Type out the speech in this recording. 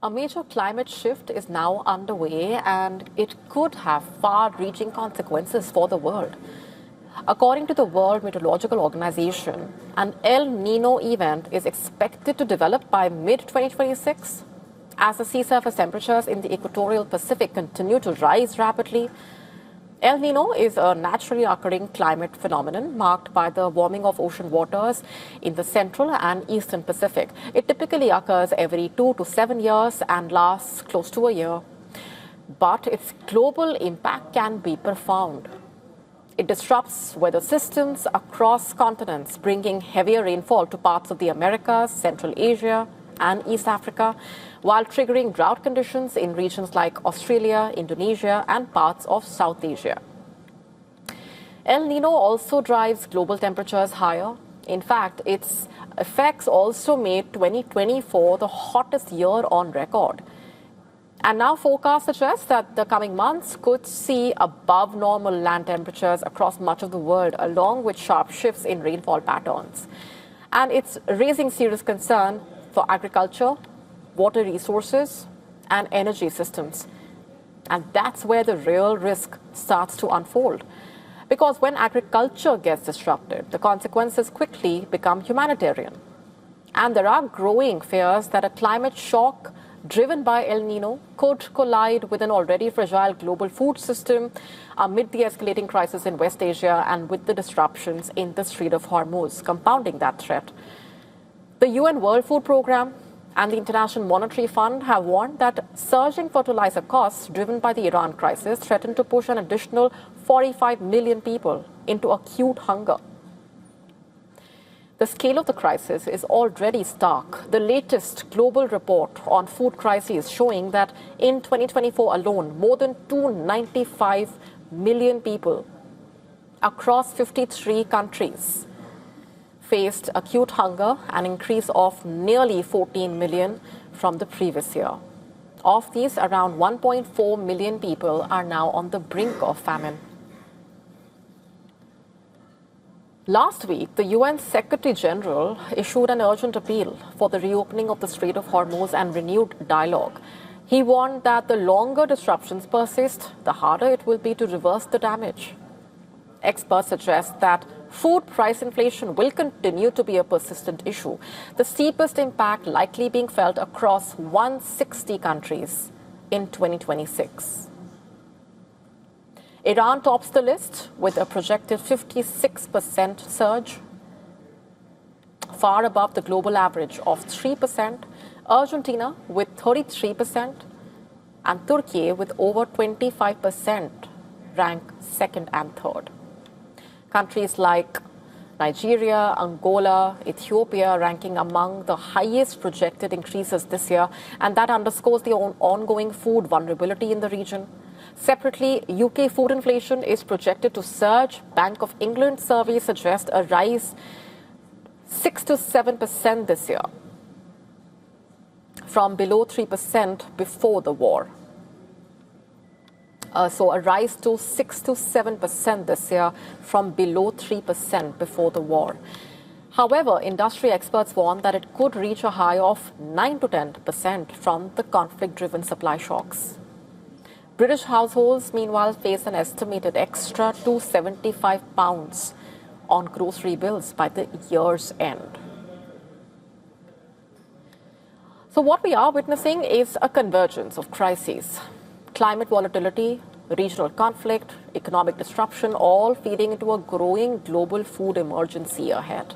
A major climate shift is now underway, and it could have far-reaching consequences for the world. According to the World Meteorological Organization, an El Niño event is expected to develop by mid-2026. As the sea surface temperatures in the equatorial Pacific continue to rise rapidly, El Niño is a naturally occurring climate phenomenon marked by the warming of ocean waters in the central and eastern Pacific. It typically occurs every 2 to 7 years and lasts close to a year. But its global impact can be profound. It disrupts weather systems across continents, bringing heavier rainfall to parts of the Americas, Central Asia, and East Africa, while triggering drought conditions in regions like Australia, Indonesia, and parts of South Asia. El Niño also drives global temperatures higher. In fact, its effects also made 2024 the hottest year on record. And now forecasts suggest that the coming months could see above normal land temperatures across much of the world, along with sharp shifts in rainfall patterns. And it's raising serious concern for agriculture, water resources, and energy systems. And that's where the real risk starts to unfold. Because when agriculture gets disrupted, the consequences quickly become humanitarian. And there are growing fears that a climate shock driven by El Niño could collide with an already fragile global food system amid the escalating crisis in West Asia and with the disruptions in the Strait of Hormuz, compounding that threat. The UN World Food Programme and the International Monetary Fund have warned that surging fertiliser costs driven by the Iran crisis threaten to push an additional 45 million people into acute hunger. The scale of the crisis is already stark. The latest global report on food crises showing that in 2024 alone, more than 295 million people across 53 countries faced acute hunger, an increase of nearly 14 million from the previous year. Of these, around 1.4 million people are now on the brink of famine. Last week, the UN Secretary General issued an urgent appeal for the reopening of the Strait of Hormuz and renewed dialogue. He warned that the longer disruptions persist, the harder it will be to reverse the damage. Experts suggest that food price inflation will continue to be a persistent issue, the steepest impact likely being felt across 160 countries in 2026. Iran tops the list with a projected 56% surge, far above the global average of 3%, Argentina with 33%, and Turkey with over 25% rank second and third. Countries like Nigeria, Angola, Ethiopia ranking among the highest projected increases this year, and that underscores the ongoing food vulnerability in the region. Separately, UK food inflation is projected to surge. Bank of England surveys suggest a rise 6 to 7% this year, from below 3% before the war. So a rise to 6 to 7% this year from below 3% before the war. However, industry experts warn that it could reach a high of 9 to 10% from the conflict-driven supply shocks. British households, meanwhile, face an estimated extra £275 on grocery bills by the year's end. So what we are witnessing is a convergence of crises. Climate volatility, regional conflict, economic disruption, all feeding into a growing global food emergency ahead.